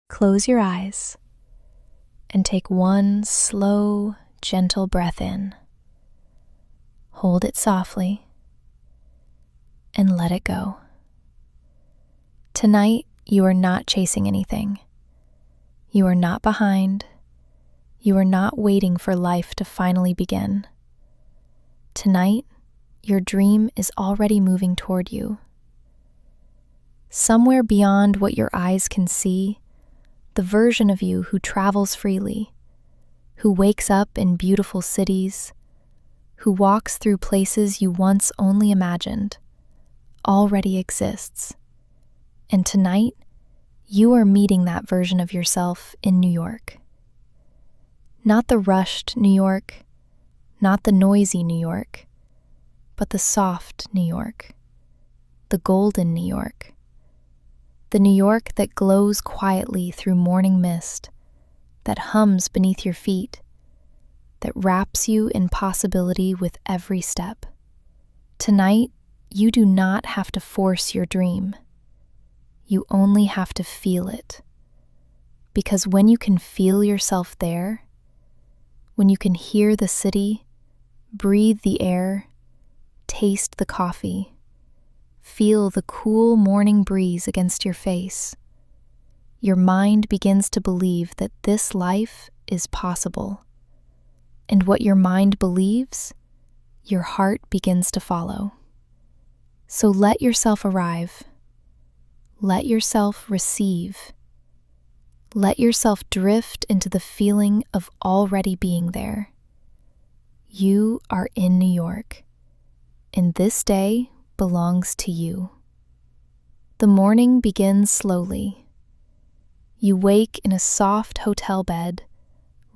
Close your eyes and take one slow, gentle breath in. Hold it softly and let it go. Tonight, you are not chasing anything. You are not behind. You are not waiting for life to finally begin. Tonight, your dream is already moving toward you. Somewhere beyond what your eyes can see, the version of you who travels freely, who wakes up in beautiful cities, who walks through places you once only imagined, already exists. And tonight, you are meeting that version of yourself in New York. Not the rushed New York, not the noisy New York, but the soft New York, the golden New York. The New York that glows quietly through morning mist, that hums beneath your feet, that wraps you in possibility with every step. Tonight, you do not have to force your dream. You only have to feel it. Because when you can feel yourself there, when you can hear the city, breathe the air, taste the coffee, feel the cool morning breeze against your face, your mind begins to believe that this life is possible. And what your mind believes, your heart begins to follow. So let yourself arrive. Let yourself receive. Let yourself drift into the feeling of already being there. You are in New York, and this day belongs to you. The morning begins slowly. You wake in a soft hotel bed,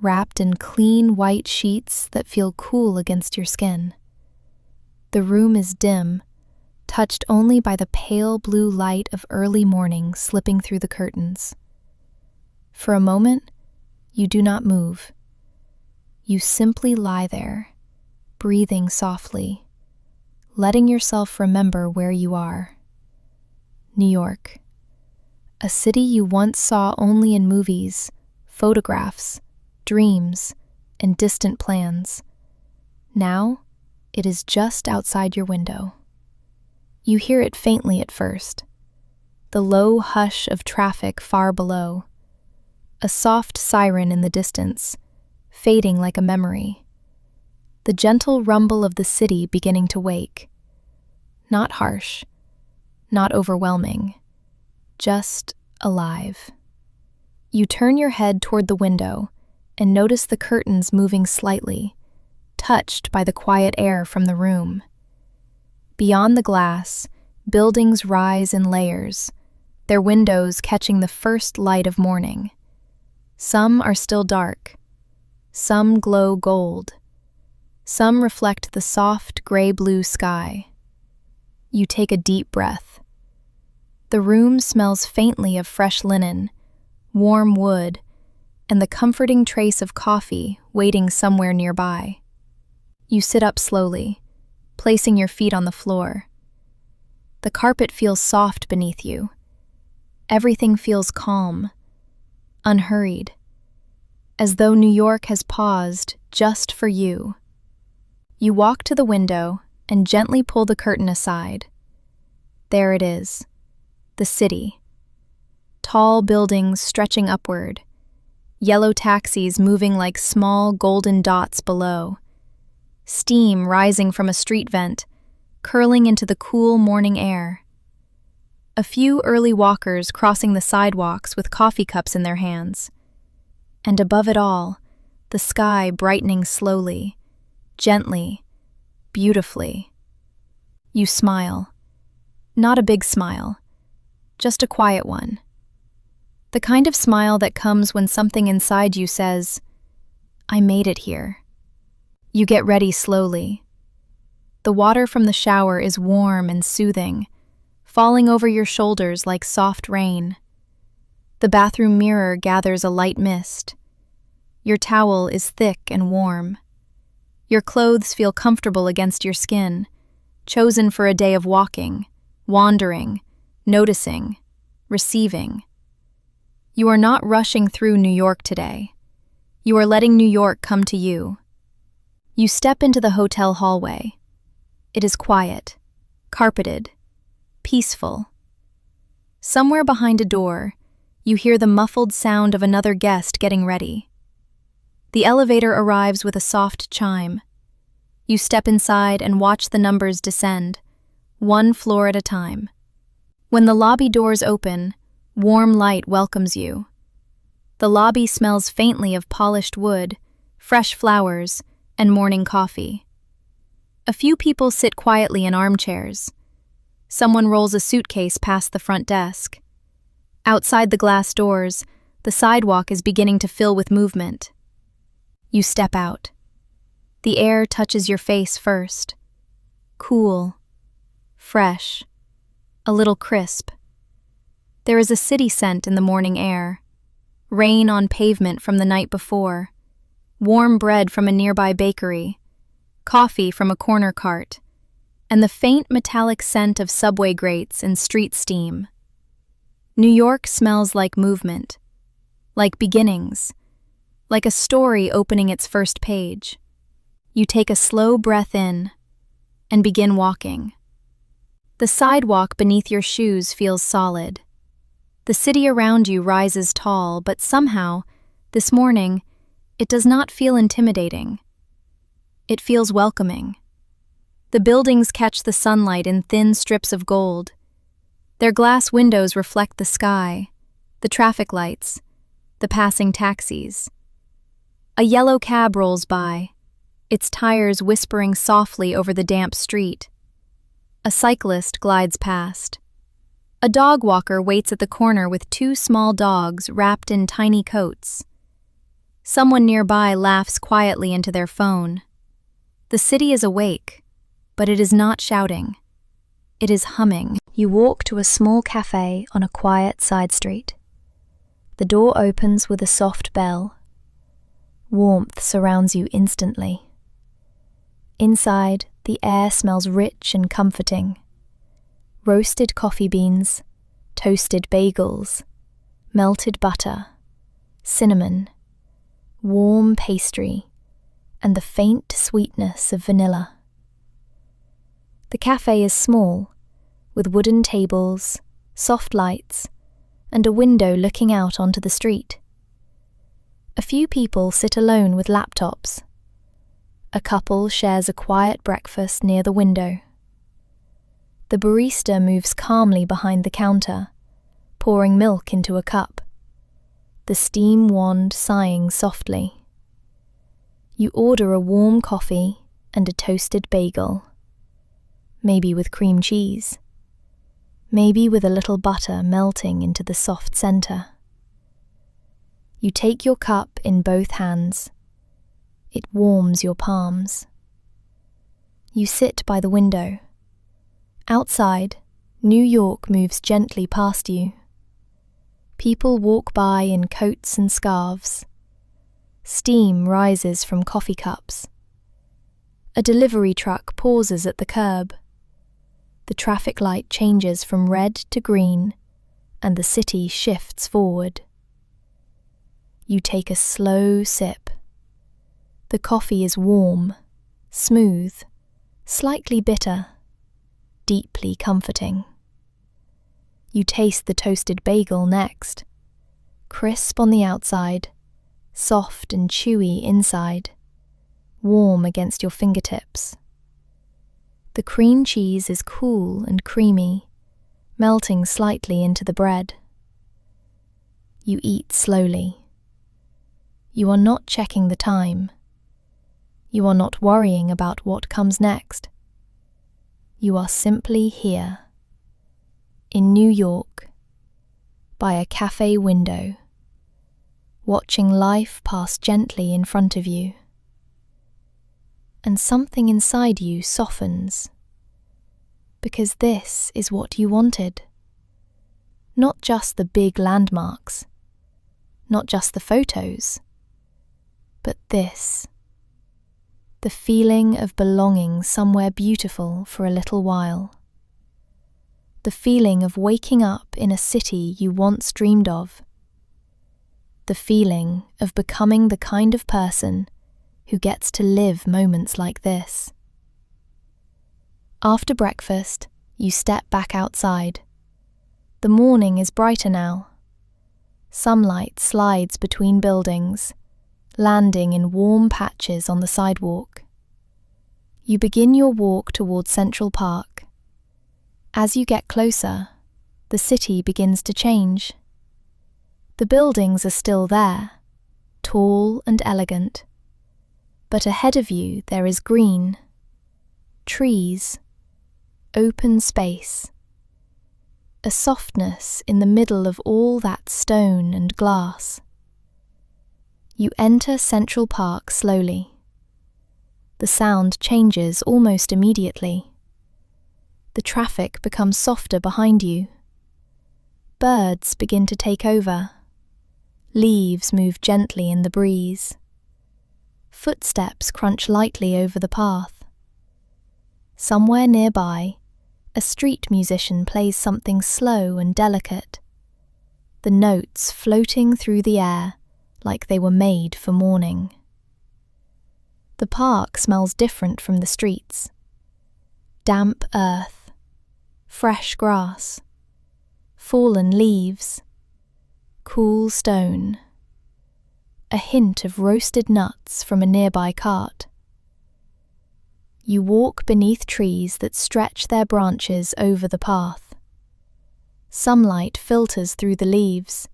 wrapped in clean white sheets that feel cool against your skin. The room is dim, touched only by the pale blue light of early morning slipping through the curtains. For a moment, you do not move. You simply lie there, breathing softly, letting yourself remember where you are. New York, a city you once saw only in movies, photographs, dreams, and distant plans. Now, it is just outside your window. You hear it faintly at first, the low hush of traffic far below, a soft siren in the distance, fading like a memory. The gentle rumble of the city beginning to wake. Not harsh, not overwhelming, just alive. You turn your head toward the window and notice the curtains moving slightly, touched by the quiet air from the room. Beyond the glass, buildings rise in layers, their windows catching the first light of morning. Some are still dark, some glow gold, some reflect the soft gray-blue sky. You take a deep breath. The room smells faintly of fresh linen, warm wood, and the comforting trace of coffee waiting somewhere nearby. You sit up slowly, placing your feet on the floor. The carpet feels soft beneath you. Everything feels calm, unhurried, as though New York has paused just for you. You walk to the window and gently pull the curtain aside. There it is, the city. Tall buildings stretching upward, yellow taxis moving like small golden dots below, steam rising from a street vent, curling into the cool morning air. A few early walkers crossing the sidewalks with coffee cups in their hands. And above it all, the sky brightening slowly, gently, beautifully. You smile. Not a big smile, just a quiet one. The kind of smile that comes when something inside you says, "I made it here." You get ready slowly. The water from the shower is warm and soothing, falling over your shoulders like soft rain. The bathroom mirror gathers a light mist. Your towel is thick and warm. Your clothes feel comfortable against your skin, chosen for a day of walking, wandering, noticing, receiving. You are not rushing through New York today. You are letting New York come to you. You step into the hotel hallway. It is quiet, carpeted, peaceful. Somewhere behind a door, you hear the muffled sound of another guest getting ready. The elevator arrives with a soft chime. You step inside and watch the numbers descend, one floor at a time. When the lobby doors open, warm light welcomes you. The lobby smells faintly of polished wood, fresh flowers, and morning coffee. A few people sit quietly in armchairs. Someone rolls a suitcase past the front desk. Outside the glass doors, the sidewalk is beginning to fill with movement. You step out. The air touches your face first. Cool, fresh, a little crisp. There is a city scent in the morning air. Rain on pavement from the night before. Warm bread from a nearby bakery. Coffee from a corner cart. And the faint metallic scent of subway grates and street steam. New York smells like movement, like beginnings, like a story opening its first page. You take a slow breath in and begin walking. The sidewalk beneath your shoes feels solid. The city around you rises tall, but somehow, this morning, it does not feel intimidating. It feels welcoming. The buildings catch the sunlight in thin strips of gold. Their glass windows reflect the sky, the traffic lights, the passing taxis. A yellow cab rolls by, its tires whispering softly over the damp street. A cyclist glides past. A dog walker waits at the corner with two small dogs wrapped in tiny coats. Someone nearby laughs quietly into their phone. The city is awake, but it is not shouting. It is humming. You walk to a small cafe on a quiet side street. The door opens with a soft bell. Warmth surrounds you instantly. Inside, the air smells rich and comforting. Roasted coffee beans, toasted bagels, melted butter, cinnamon, warm pastry, and the faint sweetness of vanilla. The cafe is small, with wooden tables, soft lights, and a window looking out onto the street. A few people sit alone with laptops. A couple shares a quiet breakfast near the window. The barista moves calmly behind the counter, pouring milk into a cup, the steam wand sighing softly. You order a warm coffee and a toasted bagel, maybe with cream cheese, maybe with a little butter melting into the soft center. You take your cup in both hands. It warms your palms. You sit by the window. Outside, New York moves gently past you. People walk by in coats and scarves. Steam rises from coffee cups. A delivery truck pauses at the curb. The traffic light changes from red to green, and the city shifts forward. You take a slow sip. The coffee is warm, smooth, slightly bitter, deeply comforting. You taste the toasted bagel next, crisp on the outside, soft and chewy inside, warm against your fingertips. The cream cheese is cool and creamy, melting slightly into the bread. You eat slowly. You are not checking the time. You are not worrying about what comes next. You are simply here, in New York, by a cafe window, watching life pass gently in front of you. And something inside you softens, because this is what you wanted. Not just the big landmarks, not just the photos, but this. The feeling of belonging somewhere beautiful for a little while. The feeling of waking up in a city you once dreamed of. the feeling of becoming the kind of person who gets to live moments like this. After breakfast, you step back outside. The morning is brighter now. Sunlight slides between buildings, landing in warm patches on the sidewalk. You begin your walk towards Central Park. As you get closer, the city begins to change. The buildings are still there, tall and elegant, but ahead of you there is green, trees, open space, a softness in the middle of all that stone and glass. You enter Central Park slowly. The sound changes almost immediately. The traffic becomes softer behind you. Birds begin to take over. Leaves move gently in the breeze. Footsteps crunch lightly over the path. Somewhere nearby, a street musician plays something slow and delicate, the notes floating through the air like they were made for morning. The park smells different from the streets. Damp earth, fresh grass, fallen leaves, cool stone, a hint of roasted nuts from a nearby cart. You walk beneath trees that stretch their branches over the path. Sunlight filters through the leaves,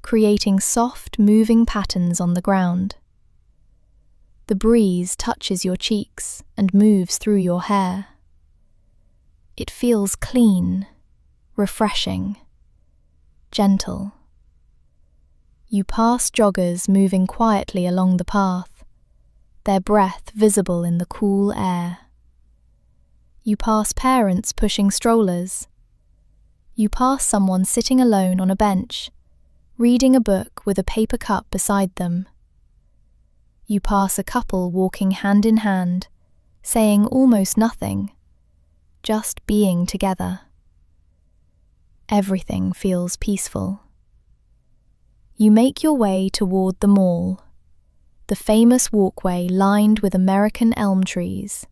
creating soft, moving patterns on the ground. The breeze touches your cheeks and moves through your hair. It feels clean, refreshing, gentle. You pass joggers moving quietly along the path, their breath visible in the cool air. You pass parents pushing strollers. You pass someone sitting alone on a bench, reading a book with a paper cup beside them. You pass a couple walking hand in hand, saying almost nothing, just being together. Everything feels peaceful. You make your way toward the mall, the famous walkway lined with American elm trees.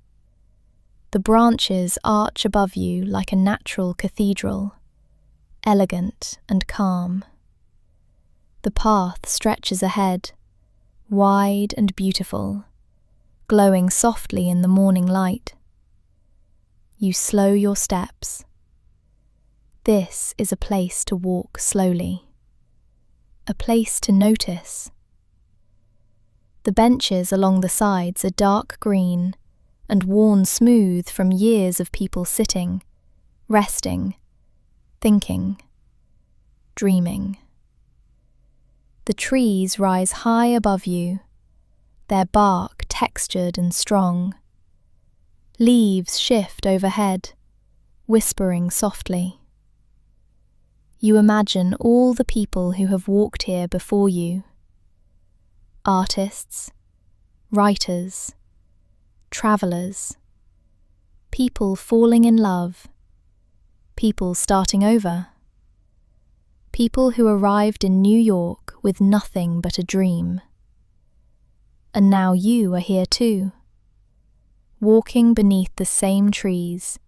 The branches arch above you like a natural cathedral, elegant and calm. The path stretches ahead, wide and beautiful, glowing softly in the morning light. You slow your steps. This is a place to walk slowly, a place to notice. The benches along the sides are dark green and worn smooth from years of people sitting, resting, thinking, dreaming. The trees rise high above you, their bark textured and strong. Leaves shift overhead, whispering softly. You imagine all the people who have walked here before you. Artists, writers, travelers, people falling in love, people starting over, people who arrived in New York with nothing but a dream. And now you are here too, walking beneath the same trees,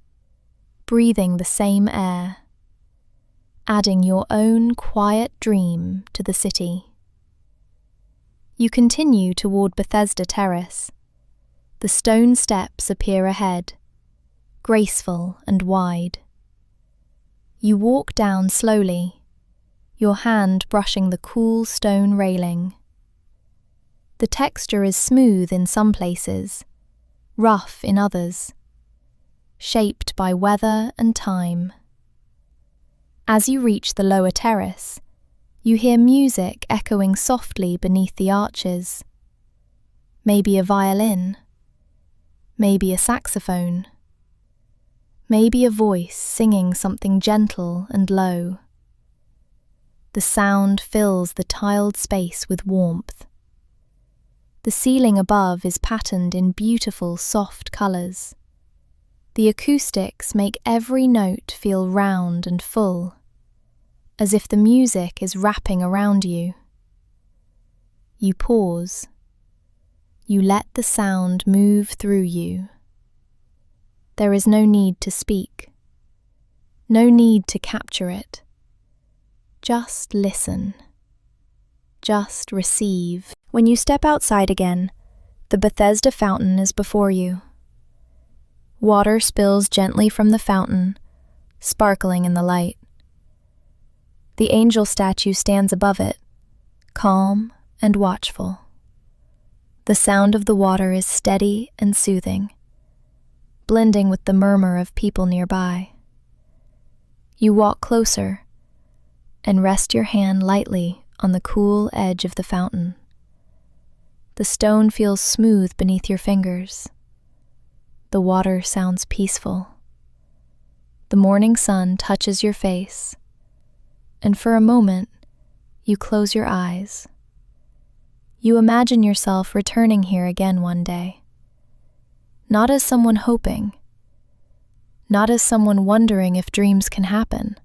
breathing the same air, adding your own quiet dream to the city. You continue toward Bethesda Terrace. The stone steps appear ahead, graceful and wide. You walk down slowly, your hand brushing the cool stone railing. The texture is smooth in some places, rough in others, shaped by weather and time. As you reach the lower terrace, you hear music echoing softly beneath the arches. Maybe a violin, maybe a saxophone, maybe a voice singing something gentle and low. The sound fills the tiled space with warmth. The ceiling above is patterned in beautiful, soft colours. The acoustics make every note feel round and full, as if the music is wrapping around you. You pause. You let the sound move through you. There is no need to speak. No need to capture it. Just listen. Just receive. When you step outside again, the Bethesda fountain is before you. Water spills gently from the fountain, sparkling in the light. The angel statue stands above it, calm and watchful. The sound of the water is steady and soothing, blending with the murmur of people nearby. You walk closer and rest your hand lightly on the cool edge of the fountain. The stone feels smooth beneath your fingers. The water sounds peaceful. The morning sun touches your face, and for a moment, you close your eyes. You imagine yourself returning here again one day. Not as someone hoping, not as someone wondering if dreams can happen,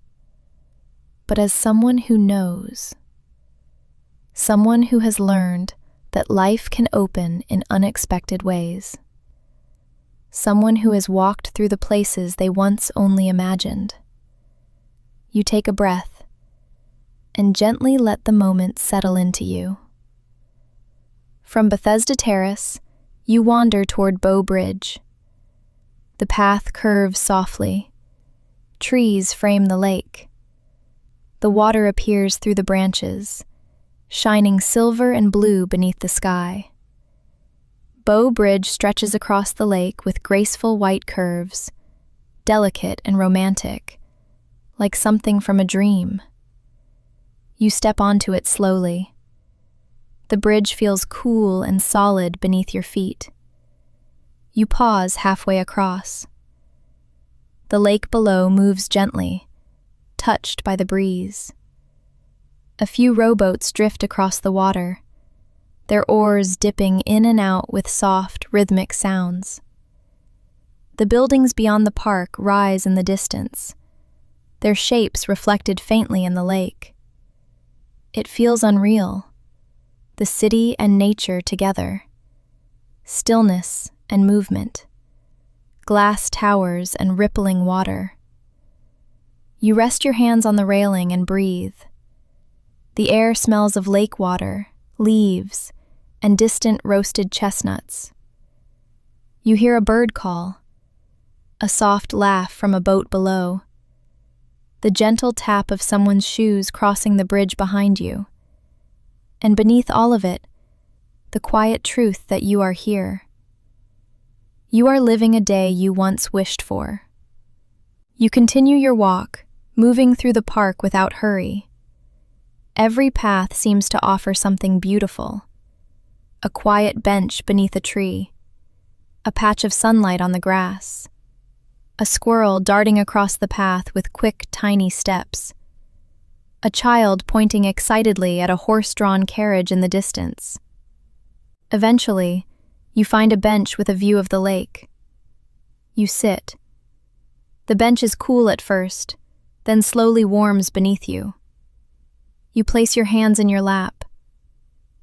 but as someone who knows. Someone who has learned that life can open in unexpected ways. Someone who has walked through the places they once only imagined. You take a breath and gently let the moment settle into you. From Bethesda Terrace, you wander toward Bow Bridge. The path curves softly. Trees frame the lake. The water appears through the branches, shining silver and blue beneath the sky. Bow Bridge stretches across the lake with graceful white curves, delicate and romantic, like something from a dream. You step onto it slowly. The bridge feels cool and solid beneath your feet. You pause halfway across. The lake below moves gently, touched by the breeze. A few rowboats drift across the water, their oars dipping in and out with soft, rhythmic sounds. The buildings beyond the park rise in the distance, their shapes reflected faintly in the lake. It feels unreal, the city and nature together, stillness and movement, glass towers and rippling water. You rest your hands on the railing and breathe. The air smells of lake water, leaves, and distant roasted chestnuts. You hear a bird call, a soft laugh from a boat below, the gentle tap of someone's shoes crossing the bridge behind you, and beneath all of it, the quiet truth that you are here. You are living a day you once wished for. You continue your walk, moving through the park without hurry. Every path seems to offer something beautiful. A quiet bench beneath a tree, a patch of sunlight on the grass, a squirrel darting across the path with quick, tiny steps, a child pointing excitedly at a horse-drawn carriage in the distance. Eventually, you find a bench with a view of the lake. You sit. The bench is cool at first, then slowly warms beneath you. You place your hands in your lap.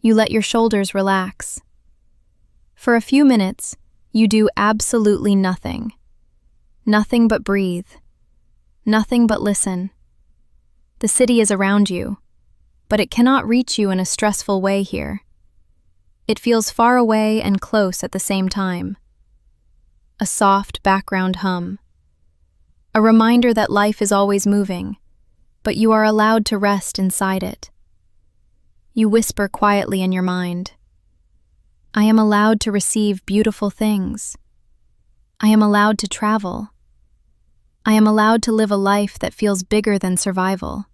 You let your shoulders relax. For a few minutes, you do absolutely nothing. Nothing but breathe. Nothing but listen. The city is around you, but it cannot reach you in a stressful way here. It feels far away and close at the same time. A soft background hum. A reminder that life is always moving, but you are allowed to rest inside it. You whisper quietly in your mind, I am allowed to receive beautiful things. I am allowed to travel. I am allowed to live a life that feels bigger than survival.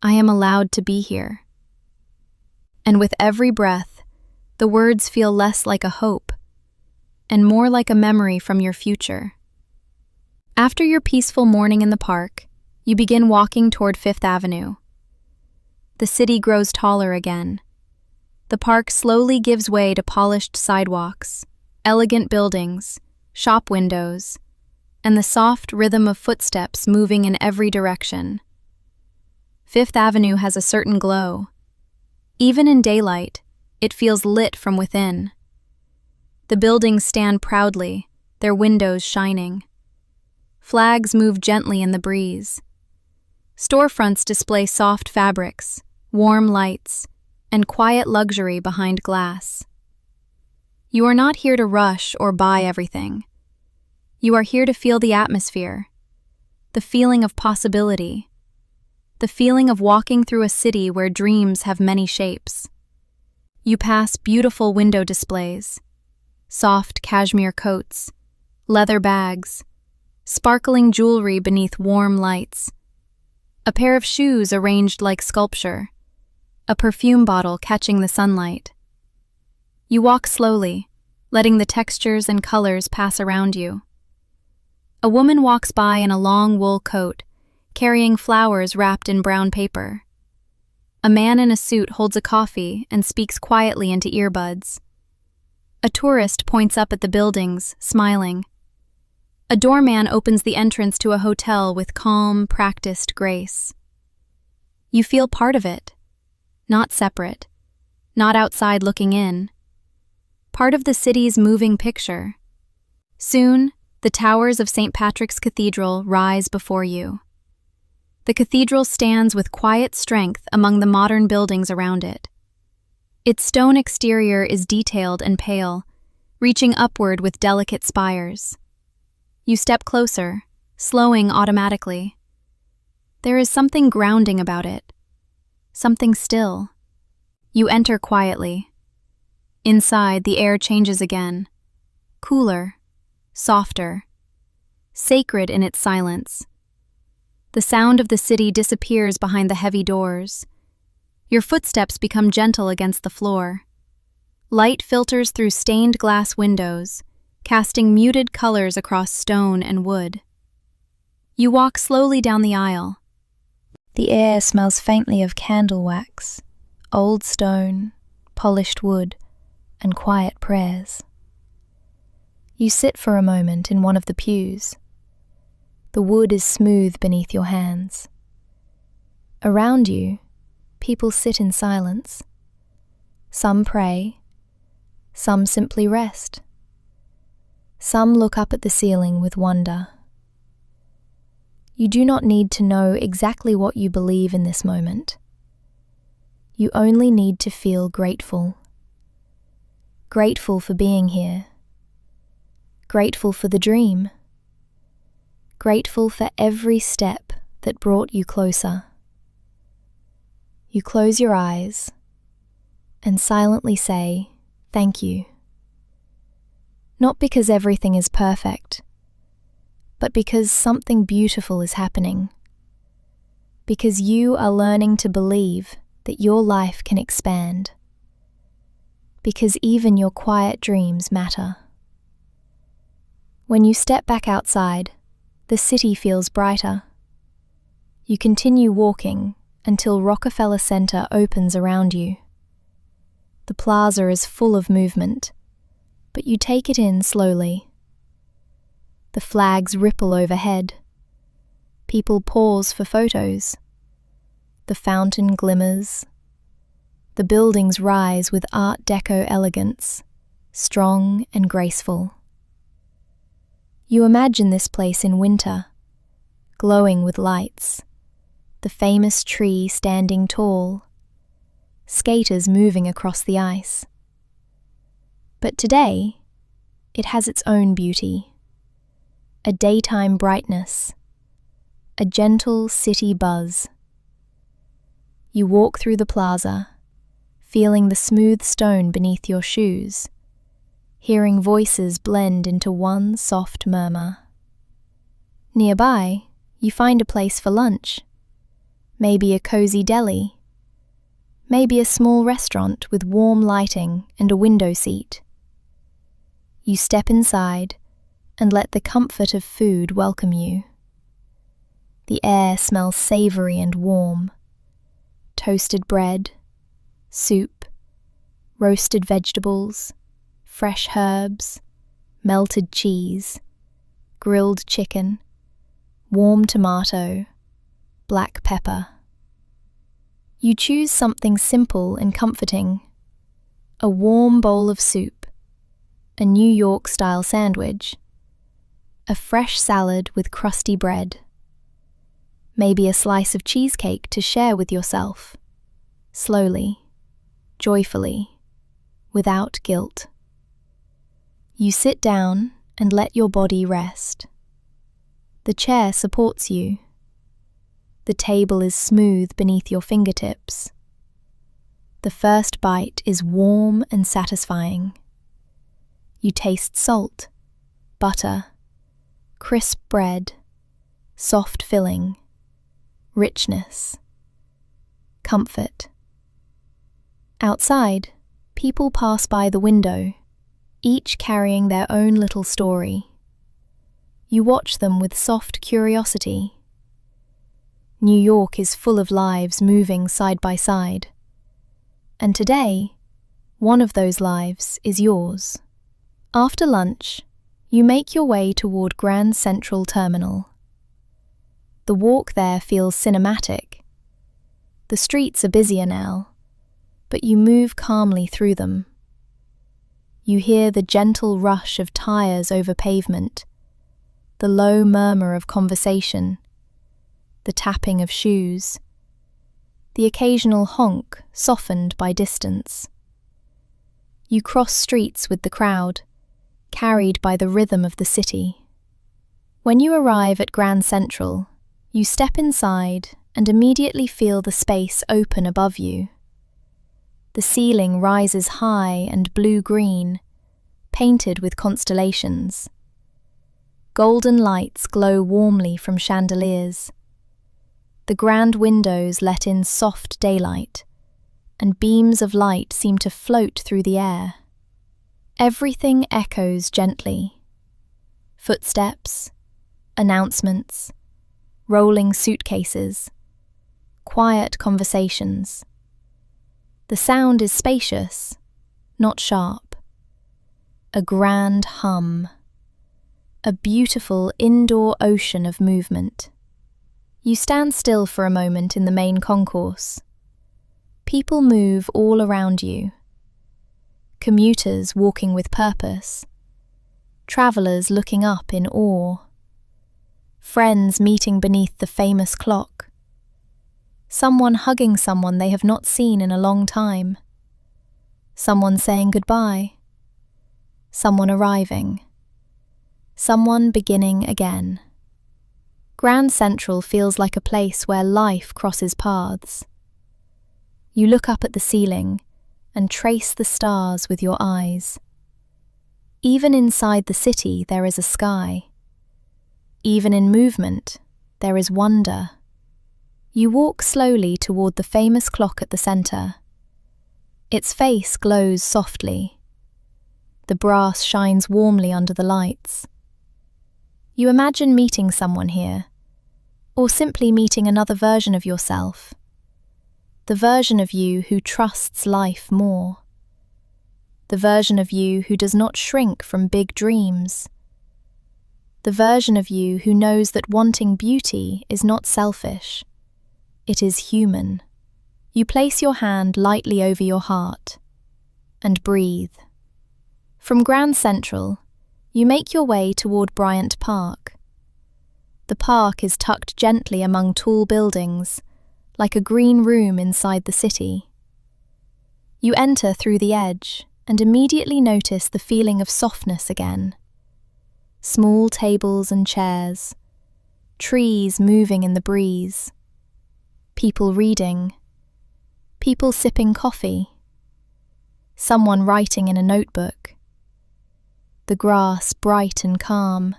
I am allowed to be here. And with every breath, the words feel less like a hope and more like a memory from your future. After your peaceful morning in the park, you begin walking toward Fifth Avenue. The city grows taller again. The park slowly gives way to polished sidewalks, elegant buildings, shop windows, and the soft rhythm of footsteps moving in every direction. Fifth Avenue has a certain glow. Even in daylight, It feels lit from within. The buildings stand proudly, their windows shining. Flags move gently in the breeze. Storefronts display soft fabrics, warm lights, and quiet luxury behind glass. You are not here to rush or buy everything. You are here to feel the atmosphere, the feeling of possibility, the feeling of walking through a city where dreams have many shapes. You pass beautiful window displays, soft cashmere coats, leather bags, sparkling jewelry beneath warm lights, a pair of shoes arranged like sculpture, a perfume bottle catching the sunlight. You walk slowly, letting the textures and colors pass around you. A woman walks by in a long wool coat, carrying flowers wrapped in brown paper. A man in a suit holds a coffee and speaks quietly into earbuds. A tourist points up at the buildings, smiling. A doorman opens the entrance to a hotel with calm, practiced grace. You feel part of it, not separate, not outside looking in. Part of the city's moving picture. Soon, the towers of St. Patrick's Cathedral rise before you. The cathedral stands with quiet strength among the modern buildings around it. Its stone exterior is detailed and pale, reaching upward with delicate spires. You step closer, slowing automatically. There is something grounding about it, something still. You enter quietly. Inside, the air changes again, cooler, softer, sacred in its silence. The sound of the city disappears behind the heavy doors. Your footsteps become gentle against the floor. Light filters through stained glass windows, casting muted colors across stone and wood. You walk slowly down the aisle. The air smells faintly of candle wax, old stone, polished wood, and quiet prayers. You sit for a moment in one of the pews. The wood is smooth beneath your hands. Around you, people sit in silence. Some pray, some simply rest. Some look up at the ceiling with wonder. You do not need to know exactly what you believe in this moment. You only need to feel grateful. Grateful for being here. Grateful for the dream. Grateful for every step that brought you closer. You close your eyes and silently say, "Thank you." Not because everything is perfect, but because something beautiful is happening. Because you are learning to believe that your life can expand. Because even your quiet dreams matter. When you step back outside, the city feels brighter. You continue walking until Rockefeller Center opens around you. The plaza is full of movement, but you take it in slowly. The flags ripple overhead. People pause for photos. The fountain glimmers. The buildings rise with Art Deco elegance, strong and graceful. You imagine this place in winter, glowing with lights, the famous tree standing tall, skaters moving across the ice. But today, it has its own beauty, a daytime brightness, a gentle city buzz. You walk through the plaza, feeling the smooth stone beneath your shoes, hearing voices blend into one soft murmur. Nearby, you find a place for lunch, maybe a cozy deli, maybe a small restaurant with warm lighting and a window seat. You step inside and let the comfort of food welcome you. The air smells savory and warm. Toasted bread, soup, roasted vegetables, fresh herbs, melted cheese, grilled chicken, warm tomato, black pepper. You choose something simple and comforting, A warm bowl of soup, a New York-style sandwich, a fresh salad with crusty bread, maybe a slice of cheesecake to share with yourself, slowly, joyfully, without guilt. You sit down and let your body rest. The chair supports you. The table is smooth beneath your fingertips. The first bite is warm and satisfying. You taste salt, butter, crisp bread, soft filling, richness, comfort. Outside, people pass by the window, each carrying their own little story. You watch them with soft curiosity. New York is full of lives moving side by side. And today, one of those lives is yours. After lunch, you make your way toward Grand Central Terminal. The walk there feels cinematic. The streets are busier now, but you move calmly through them. You hear the gentle rush of tires over pavement, the low murmur of conversation, the tapping of shoes, the occasional honk softened by distance. You cross streets with the crowd, carried by the rhythm of the city. When you arrive at Grand Central, you step inside and immediately feel the space open above you. The ceiling rises high and blue-green, painted with constellations. Golden lights glow warmly from chandeliers. The grand windows let in soft daylight, and beams of light seem to float through the air. Everything echoes gently. Footsteps, announcements, rolling suitcases, quiet conversations. The sound is spacious, not sharp. A grand hum. A beautiful indoor ocean of movement. You stand still for a moment in the main concourse. People move all around you. Commuters walking with purpose. Travelers looking up in awe. Friends meeting beneath the famous clock. Someone hugging someone they have not seen in a long time. Someone saying goodbye. Someone arriving. Someone beginning again. Grand Central feels like a place where life crosses paths. You look up at the ceiling and trace the stars with your eyes. Even inside the city there is a sky. Even in movement, there is wonder. You walk slowly toward the famous clock at the center. Its face glows softly. The brass shines warmly under the lights. You imagine meeting someone here, or simply meeting another version of yourself. The version of you who trusts life more. The version of you who does not shrink from big dreams. The version of you who knows that wanting beauty is not selfish. It is human. You place your hand lightly over your heart and breathe. From Grand Central, you make your way toward Bryant Park. The park is tucked gently among tall buildings, like a green room inside the city. You enter through the edge and immediately notice the feeling of softness again. Small tables and chairs, trees moving in the breeze, people reading, people sipping coffee, someone writing in a notebook. The grass bright and calm.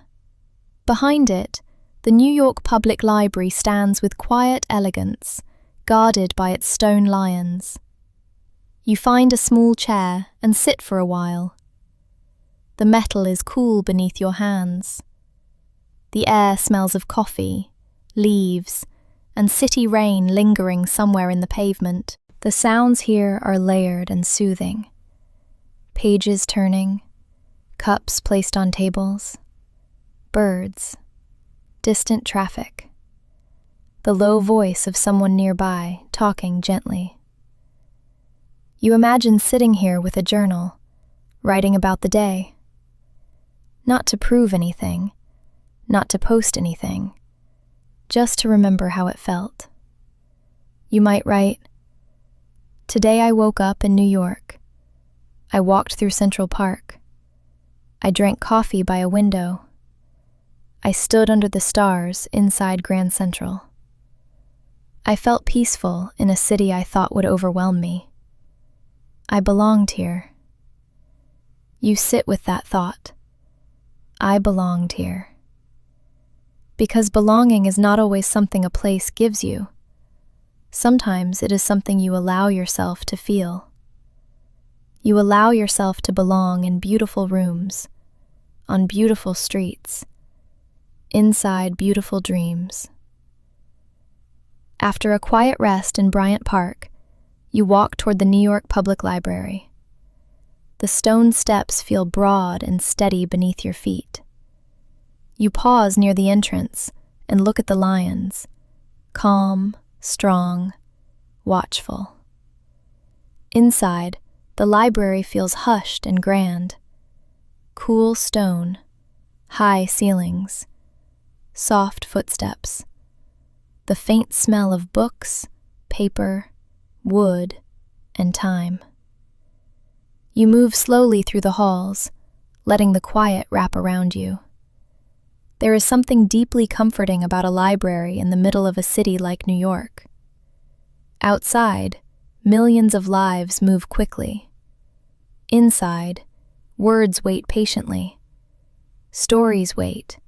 Behind it, the New York Public Library stands with quiet elegance, guarded by its stone lions. You find a small chair and sit for a while. The metal is cool beneath your hands. The air smells of coffee, leaves, and city rain lingering somewhere in the pavement. The sounds here are layered and soothing. Pages turning, cups placed on tables, birds, distant traffic, the low voice of someone nearby talking gently. You imagine sitting here with a journal, writing about the day. Not to prove anything, not to post anything, just to remember how it felt. You might write, "Today I woke up in New York. I walked through Central Park. I drank coffee by a window. I stood under the stars inside Grand Central. I felt peaceful in a city I thought would overwhelm me. I belonged here." You sit with that thought. I belonged here. Because belonging is not always something a place gives you. Sometimes it is something you allow yourself to feel. You allow yourself to belong in beautiful rooms, on beautiful streets, inside beautiful dreams. After a quiet rest in Bryant Park, you walk toward the New York Public Library. The stone steps feel broad and steady beneath your feet. You pause near the entrance and look at the lions, calm, strong, watchful. Inside, the library feels hushed and grand. Cool stone, high ceilings, soft footsteps, the faint smell of books, paper, wood, and time. You move slowly through the halls, letting the quiet wrap around you. There is something deeply comforting about a library in the middle of a city like New York. Outside, millions of lives move quickly. Inside, words wait patiently. Stories wait.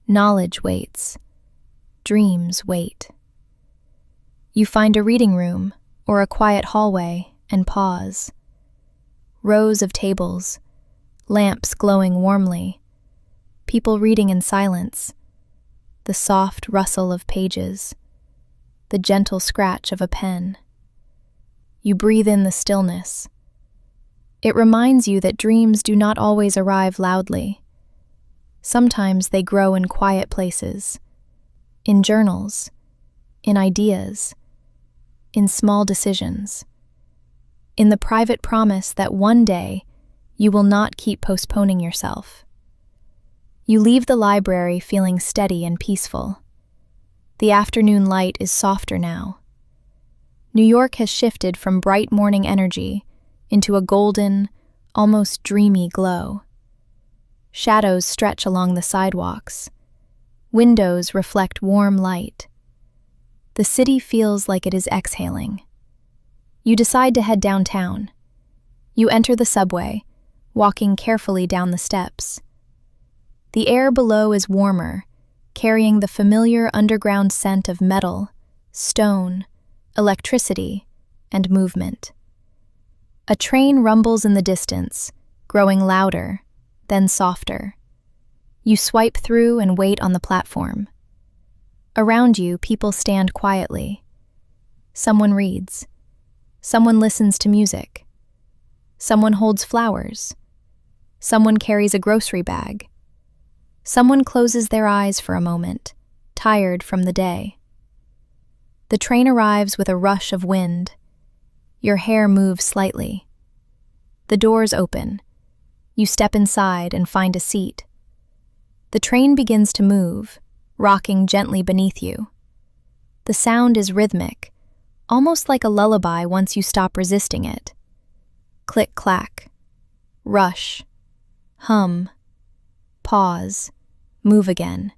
Knowledge waits. Dreams wait. You find a reading room or a quiet hallway and pause. Rows of tables, lamps glowing warmly, people reading in silence, the soft rustle of pages, the gentle scratch of a pen. You breathe in the stillness. It reminds you that dreams do not always arrive loudly. Sometimes they grow in quiet places, in journals, in ideas, in small decisions, in the private promise that one day you will not keep postponing yourself. You leave the library feeling steady and peaceful. The afternoon light is softer now. New York has shifted from bright morning energy into a golden, almost dreamy glow. Shadows stretch along the sidewalks. Windows reflect warm light. The city feels like it is exhaling. You decide to head downtown. You enter the subway, walking carefully down the steps. The air below is warmer, carrying the familiar underground scent of metal, stone, electricity, and movement. A train rumbles in the distance, growing louder, then softer. You swipe through and wait on the platform. Around you, people stand quietly. Someone reads. Someone listens to music. Someone holds flowers. Someone carries a grocery bag. Someone closes their eyes for a moment, tired from the day. The train arrives with a rush of wind. Your hair moves slightly. The doors open. You step inside and find a seat. The train begins to move, rocking gently beneath you. The sound is rhythmic, almost like a lullaby once you stop resisting it. Click-clack. Rush. Hum. Pause. Move again.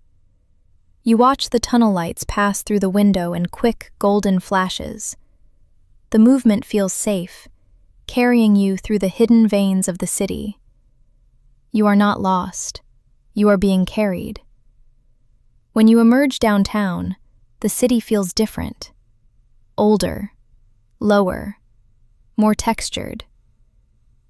You watch the tunnel lights pass through the window in quick, golden flashes. The movement feels safe, carrying you through the hidden veins of the city. You are not lost. You are being carried. When you emerge downtown, the city feels different. Older, lower, more textured.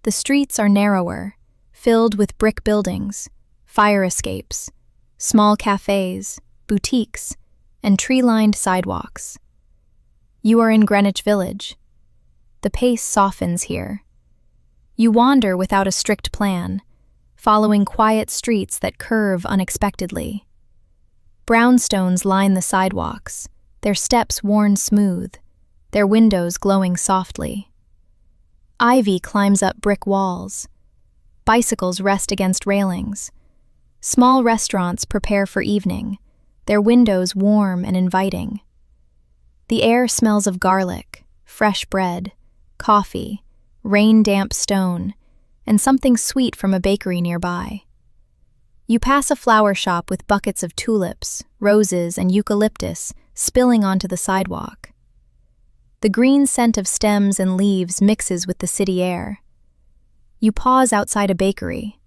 The streets are narrower, filled with brick buildings, fire escapes, small cafes, boutiques, and tree-lined sidewalks. You are in Greenwich Village. The pace softens here. You wander without a strict plan, following quiet streets that curve unexpectedly. Brownstones line the sidewalks, their steps worn smooth, their windows glowing softly. Ivy climbs up brick walls. Bicycles rest against railings. Small restaurants prepare for evening, their windows warm and inviting. The air smells of garlic, fresh bread, coffee, rain-damp stone, and something sweet from a bakery nearby. You pass a flower shop with buckets of tulips, roses, and eucalyptus spilling onto the sidewalk. The green scent of stems and leaves mixes with the city air. You pause outside a bakery.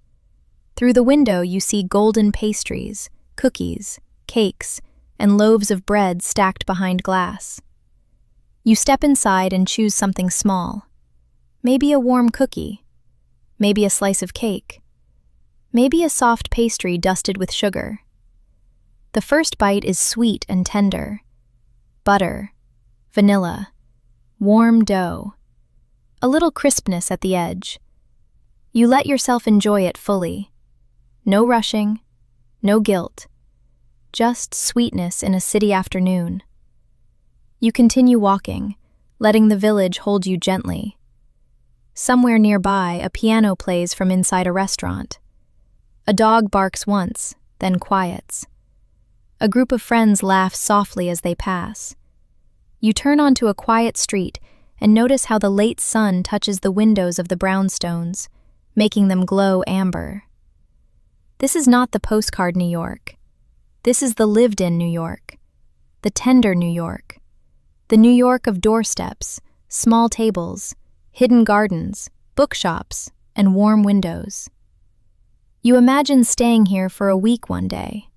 Through the window you see golden pastries, cookies, cakes, and loaves of bread stacked behind glass. You step inside and choose something small. Maybe a warm cookie. Maybe a slice of cake. Maybe a soft pastry dusted with sugar. The first bite is sweet and tender. Butter, vanilla, warm dough, a little crispness at the edge. You let yourself enjoy it fully. No rushing, no guilt, just sweetness in a city afternoon. You continue walking, letting the village hold you gently. Somewhere nearby, a piano plays from inside a restaurant. A dog barks once, then quiets. A group of friends laugh softly as they pass. You turn onto a quiet street and notice how the late sun touches the windows of the brownstones, making them glow amber. This is not the postcard New York. This is the lived-in New York, the tender New York, the New York of doorsteps, small tables, hidden gardens, bookshops, and warm windows. You imagine staying here for a week one day,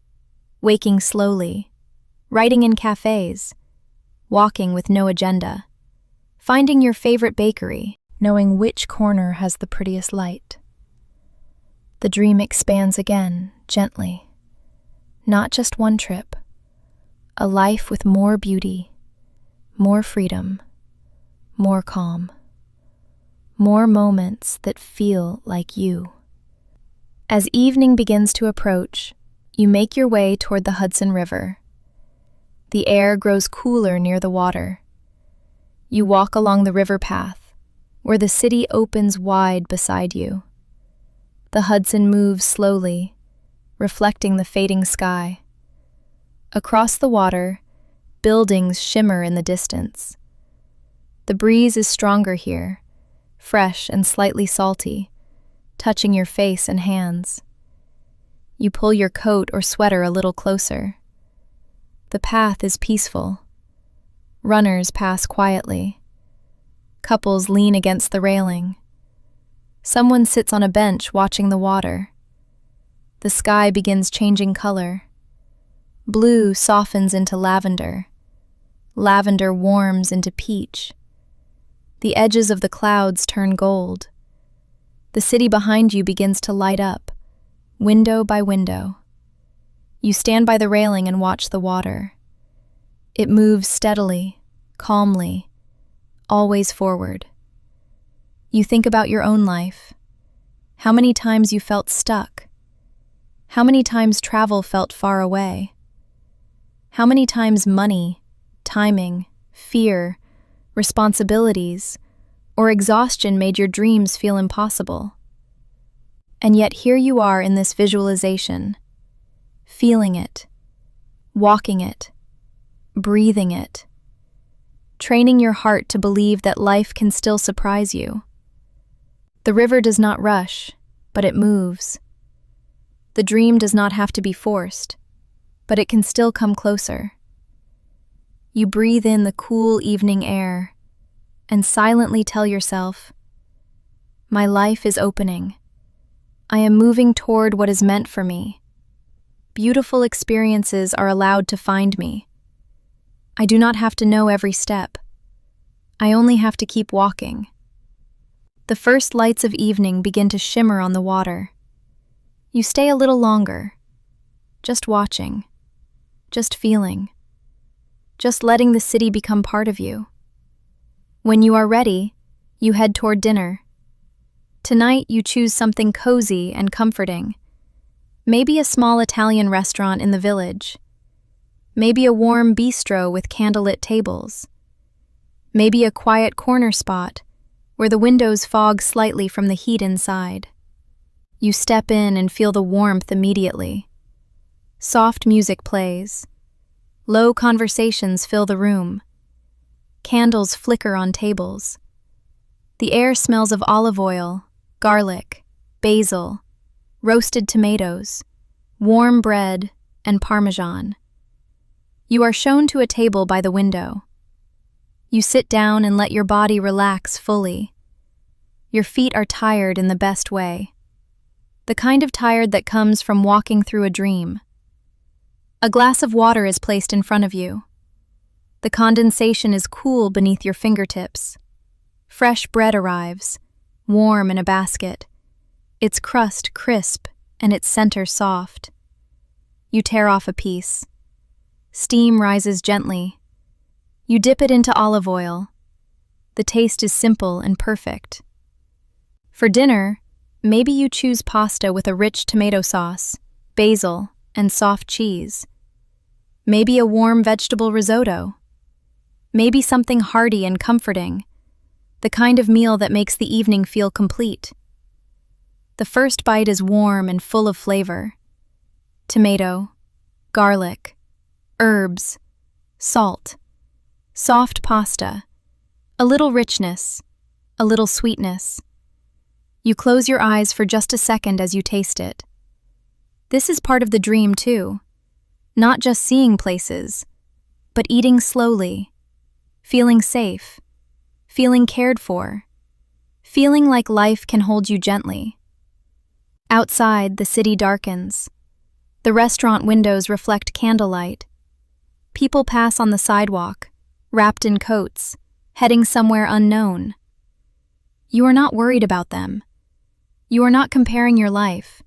waking slowly, writing in cafes, walking with no agenda, finding your favorite bakery, knowing which corner has the prettiest light. The dream expands again, gently. Not just one trip, a life with more beauty, more freedom, more calm, more moments that feel like you. As evening begins to approach, you make your way toward the Hudson River. The air grows cooler near the water. You walk along the river path, where the city opens wide beside you. The Hudson moves slowly, reflecting the fading sky. Across the water, buildings shimmer in the distance. The breeze is stronger here, fresh and slightly salty, touching your face and hands. You pull your coat or sweater a little closer. The path is peaceful. Runners pass quietly. Couples lean against the railing. Someone sits on a bench watching the water. The sky begins changing color. Blue softens into lavender. Lavender warms into peach. The edges of the clouds turn gold. The city behind you begins to light up, window by window. You stand by the railing and watch the water. It moves steadily, calmly, always forward. You think about your own life, how many times you felt stuck, how many times travel felt far away, how many times money, timing, fear, responsibilities, or exhaustion made your dreams feel impossible. And yet here you are in this visualization, feeling it, walking it, breathing it, training your heart to believe that life can still surprise you. The river does not rush, but it moves. The dream does not have to be forced, but it can still come closer. You breathe in the cool evening air and silently tell yourself, "My life is opening. I am moving toward what is meant for me. Beautiful experiences are allowed to find me. I do not have to know every step. I only have to keep walking." The first lights of evening begin to shimmer on the water. You stay a little longer, just watching, just feeling, just letting the city become part of you. When you are ready, you head toward dinner. Tonight you choose something cozy and comforting. Maybe a small Italian restaurant in the village. Maybe a warm bistro with candlelit tables. Maybe a quiet corner spot where the windows fog slightly from the heat inside. You step in and feel the warmth immediately. Soft music plays. Low conversations fill the room. Candles flicker on tables. The air smells of olive oil, garlic, basil, roasted tomatoes, warm bread, and parmesan. You are shown to a table by the window. You sit down and let your body relax fully. Your feet are tired in the best way. The kind of tired that comes from walking through a dream. A glass of water is placed in front of you. The condensation is cool beneath your fingertips. Fresh bread arrives, warm in a basket, its crust crisp and its center soft. You tear off a piece. Steam rises gently. You dip it into olive oil. The taste is simple and perfect. For dinner, maybe you choose pasta with a rich tomato sauce, basil, and soft cheese. Maybe a warm vegetable risotto. Maybe something hearty and comforting, the kind of meal that makes the evening feel complete. The first bite is warm and full of flavor. Tomato, garlic, herbs, salt, soft pasta, a little richness, a little sweetness. You close your eyes for just a second as you taste it. This is part of the dream too, not just seeing places, but eating slowly, feeling safe, feeling cared for, feeling like life can hold you gently. Outside, the city darkens. The restaurant windows reflect candlelight. People pass on the sidewalk, wrapped in coats, heading somewhere unknown. You are not worried about them. You are not comparing your life.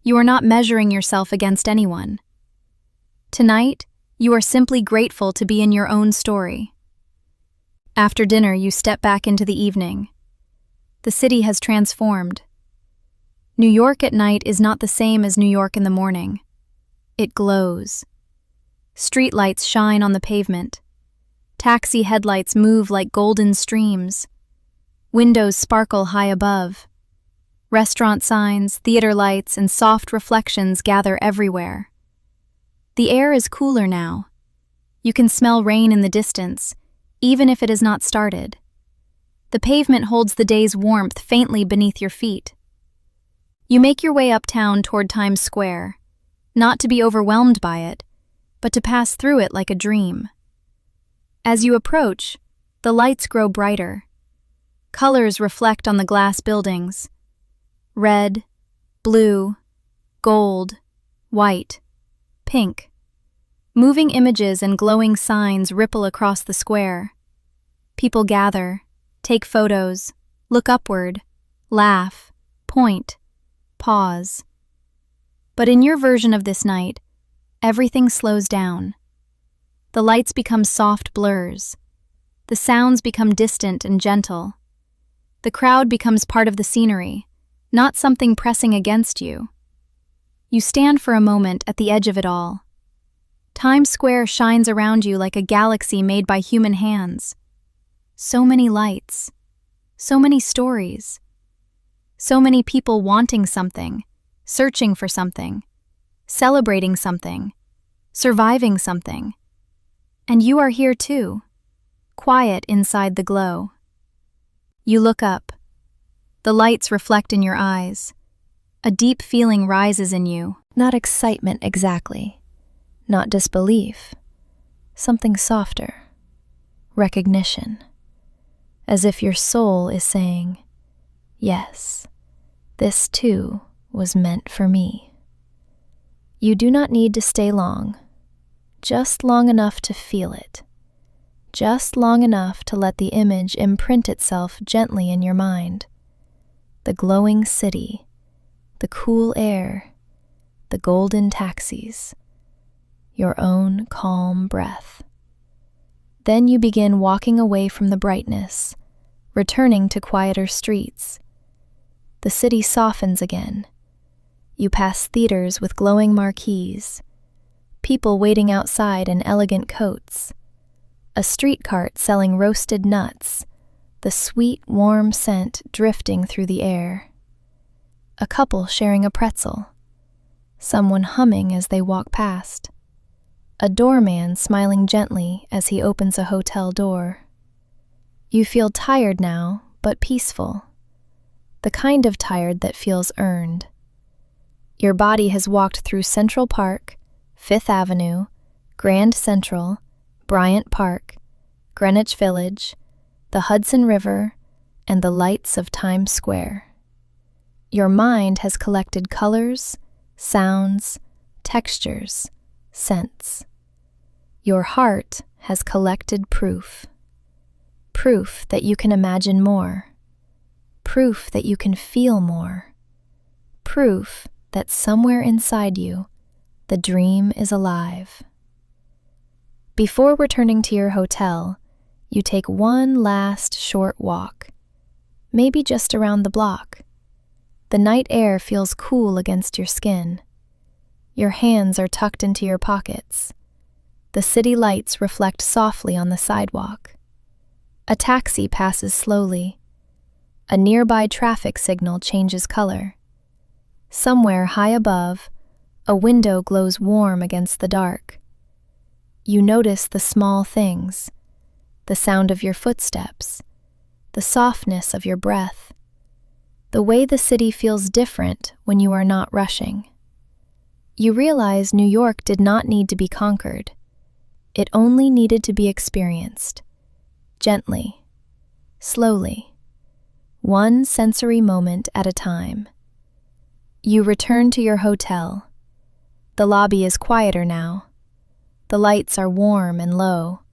You are not measuring yourself against anyone. Tonight, you are simply grateful to be in your own story. After dinner, you step back into the evening. The city has transformed. New York at night is not the same as New York in the morning. It glows. Streetlights shine on the pavement. Taxi headlights move like golden streams. Windows sparkle high above. Restaurant signs, theater lights, and soft reflections gather everywhere. The air is cooler now. You can smell rain in the distance, even if it has not started. The pavement holds the day's warmth faintly beneath your feet. You make your way uptown toward Times Square, not to be overwhelmed by it, but to pass through it like a dream. As you approach, the lights grow brighter. Colors reflect on the glass buildings. Red, blue, gold, white, pink. Moving images and glowing signs ripple across the square. People gather, take photos, look upward, laugh, point, pause. But in your version of this night, everything slows down. The lights become soft blurs. The sounds become distant and gentle. The crowd becomes part of the scenery, not something pressing against you. You stand for a moment at the edge of it all. Times Square shines around you like a galaxy made by human hands. So many lights, so many stories, so many people wanting something, searching for something, celebrating something, surviving something. And you are here too, quiet inside the glow. You look up. The lights reflect in your eyes. A deep feeling rises in you. Not excitement exactly, not disbelief, something softer, recognition, as if your soul is saying, yes, this too was meant for me. You do not need to stay long, just long enough to feel it, just long enough to let the image imprint itself gently in your mind. The glowing city, the cool air, the golden taxis, your own calm breath. Then you begin walking away from the brightness, returning to quieter streets. The city softens again. You pass theaters with glowing marquees, people waiting outside in elegant coats, a street cart selling roasted nuts, the sweet, warm scent drifting through the air. A couple sharing a pretzel. Someone humming as they walk past. A doorman smiling gently as he opens a hotel door. You feel tired now, but peaceful. The kind of tired that feels earned. Your body has walked through Central Park, Fifth Avenue, Grand Central, Bryant Park, Greenwich Village, the Hudson River, and the lights of Times Square. Your mind has collected colors, sounds, textures, scents. Your heart has collected proof. Proof that you can imagine more. Proof that you can feel more. Proof that somewhere inside you, the dream is alive. Before returning to your hotel, you take one last short walk, maybe just around the block. The night air feels cool against your skin. Your hands are tucked into your pockets. The city lights reflect softly on the sidewalk. A taxi passes slowly. A nearby traffic signal changes color. Somewhere high above, a window glows warm against the dark. You notice the small things, the sound of your footsteps, the softness of your breath, the way the city feels different when you are not rushing. You realize New York did not need to be conquered. It only needed to be experienced, gently, slowly, one sensory moment at a time. You return to your hotel. The lobby is quieter now. The lights are warm and low.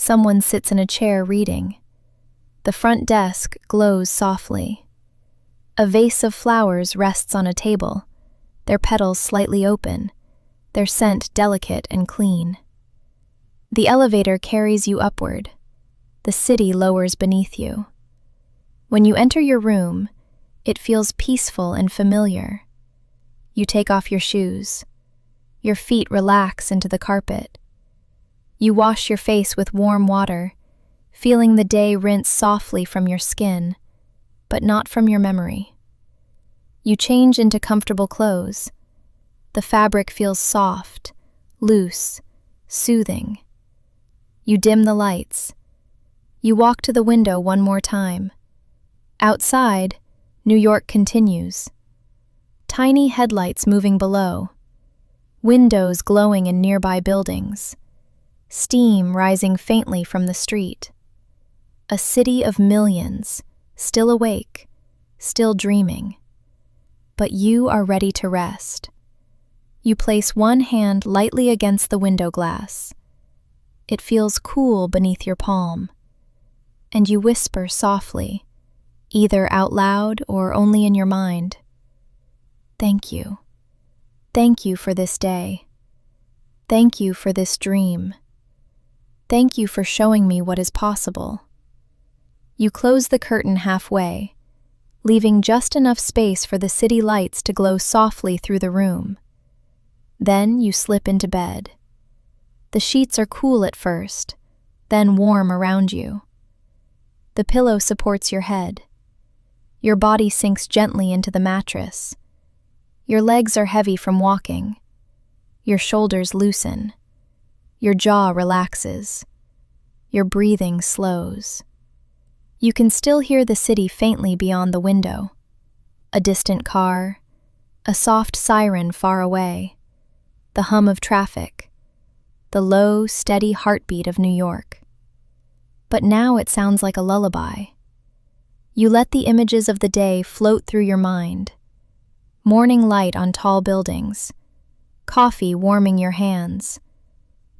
Someone sits in a chair reading. The front desk glows softly. A vase of flowers rests on a table, their petals slightly open, their scent delicate and clean. The elevator carries you upward. The city lowers beneath you. When you enter your room, it feels peaceful and familiar. You take off your shoes. Your feet relax into the carpet. You wash your face with warm water, feeling the day rinse softly from your skin, but not from your memory. You change into comfortable clothes. The fabric feels soft, loose, soothing. You dim the lights. You walk to the window one more time. Outside, New York continues. Tiny headlights moving below. Windows glowing in nearby buildings. Steam rising faintly from the street. A city of millions, still awake, still dreaming. But you are ready to rest. You place one hand lightly against the window glass. It feels cool beneath your palm. And you whisper softly, either out loud or only in your mind. Thank you. Thank you for this day. Thank you for this dream. Thank you for showing me what is possible. You close the curtain halfway, leaving just enough space for the city lights to glow softly through the room. Then you slip into bed. The sheets are cool at first, then warm around you. The pillow supports your head. Your body sinks gently into the mattress. Your legs are heavy from walking. Your shoulders loosen. Your jaw relaxes. Your breathing slows. You can still hear the city faintly beyond the window. A distant car, a soft siren far away, the hum of traffic, the low, steady heartbeat of New York. But now it sounds like a lullaby. You let the images of the day float through your mind. Morning light on tall buildings, coffee warming your hands,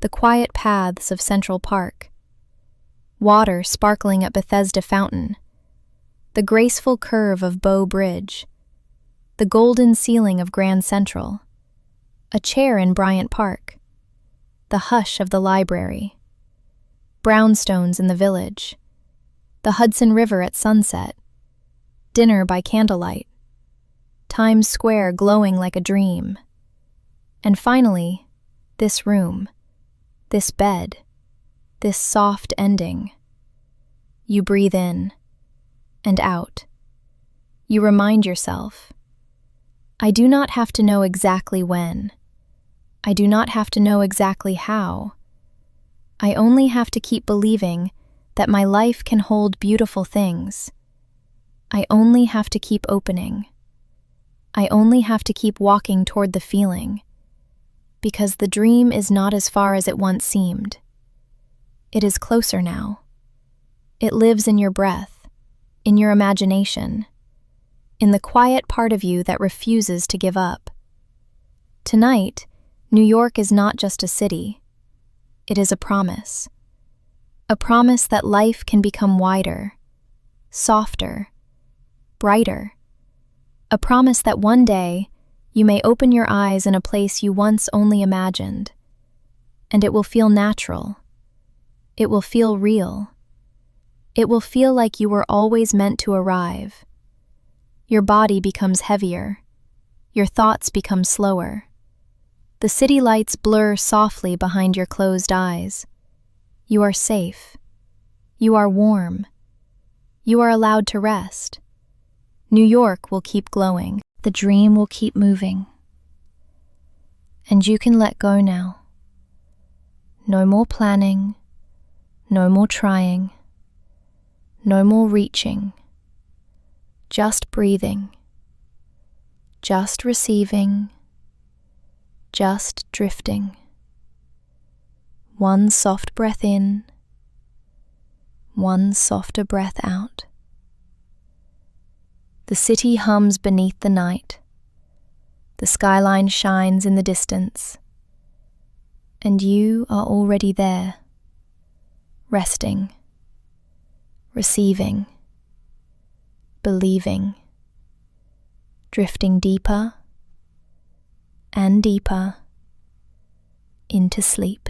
the quiet paths of Central Park, water sparkling at Bethesda Fountain, the graceful curve of Bow Bridge, the golden ceiling of Grand Central, a chair in Bryant Park, the hush of the library, brownstones in the village, the Hudson River at sunset, dinner by candlelight, Times Square glowing like a dream, and finally, this room, this bed, this soft ending. You breathe in and out. You remind yourself, I do not have to know exactly when. I do not have to know exactly how. I only have to keep believing that my life can hold beautiful things. I only have to keep opening. I only have to keep walking toward the feeling, because the dream is not as far as it once seemed. It is closer now. It lives in your breath, in your imagination, in the quiet part of you that refuses to give up. Tonight, New York is not just a city. It is a promise. A promise that life can become wider, softer, brighter. A promise that one day you may open your eyes in a place you once only imagined, and it will feel natural. It will feel real. It will feel like you were always meant to arrive. Your body becomes heavier. Your thoughts become slower. The city lights blur softly behind your closed eyes. You are safe. You are warm. You are allowed to rest. New York will keep glowing. The dream will keep moving. And you can let go now. No more planning. No more trying. No more reaching. Just breathing. Just receiving. Just drifting. One soft breath in. One softer breath out. The city hums beneath the night. The skyline shines in the distance. And you are already there, resting, receiving, believing, drifting deeper and deeper into sleep.